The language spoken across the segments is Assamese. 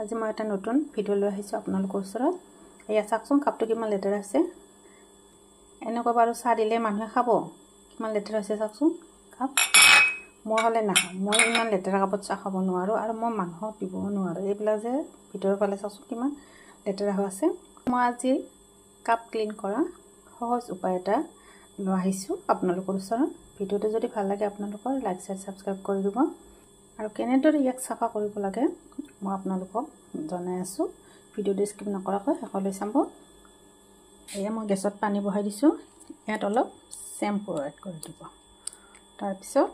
আজি মই এটা নতুন ভিডিও লৈ আহিছো আপোনালোকৰ ওচৰত। এয়া চাকচোন কাপটো কিমান লেতেৰা আছে। এনেকুৱা বাৰু চাহ দিলে মানুহে খাব। কিমান লেতেৰা আছে চাকচোন কাপ। মই হলে নাখাওঁ। মই ইমান লেতেৰা কাপত চাহ খাব নোৱাৰো আৰু মই মানুহক দিবও নোৱাৰো। এইবিলাক যে ভিতৰৰ ফালে চাকচোন কিমান লেতেৰা হৈ আছে। মই আজি কাপ ক্লিন কৰা সহজ উপায় এটা লৈ আহিছো আপোনালোকৰ ওচৰত। ভিডিওটো যদি ভাল লাগে আপোনালোকৰ লাইক শেয়াৰ সাবস্ক্ৰাইব কৰি দিব। আৰু কেনেদৰে ইয়াক সাফা কৰিব লাগে মই আপোনালোকক জনাই আছো। ভিডিওটো স্কিপ নকৰাকৈ শেষলৈ চাব। এয়া মই গেছত পানী বহাই দিছো। ইয়াত অলপ শ্যাম্পু এড কৰি দিব। তাৰ পিছত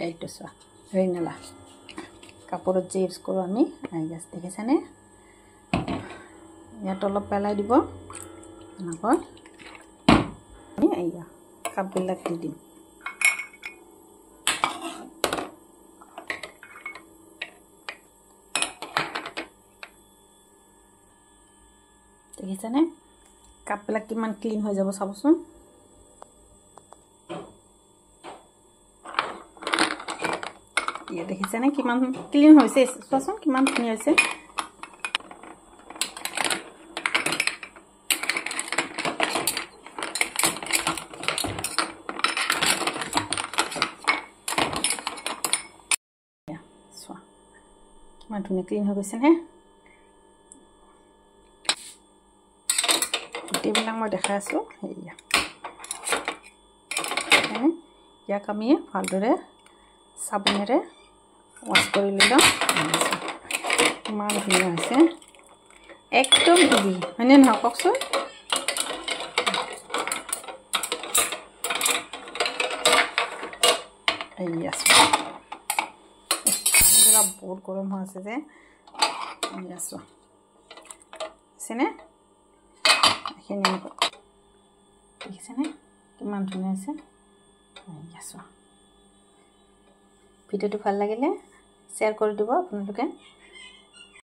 এইটো চোৱা ৰিঙালা কাপোৰত যে ইউজ কৰোঁ আমি গেছ দেখিছেনে। ইয়াত অলপ পেলাই দিব। এনেকৈ আমি এয়া কাপবিলাক দি দিম। দেখিছেনে কাপবিলাক কিমান ক্লিন হৈ যাব চাবচোন। ইয়া দেখিছেনে কিমান ক্লিন হৈছে। চোৱাচোন কিমান ধুনীয়া হৈছে। চোৱা কিমান ধুনীয়া ক্লিন হৈ গৈছে নে। গোটেইবিলাক মই দেখাই আছো। ইয়াক আমি ভালদৰে চাবোনেৰে ৱাছ কৰি ল'ম। ইমান ধুনীয়া হৈছে। একদম ইজি হয়নে নহয় কওকচোন। পানীবিলাক বহুত গৰম হৈ আছে যে আছো আছেনে। এইখিনি দেখিছেনে কিমান ধুনীয়া হৈছে। ভিডিওটো ভাল লাগিলে শ্বেয়াৰ কৰি দিব আপোনালোকে।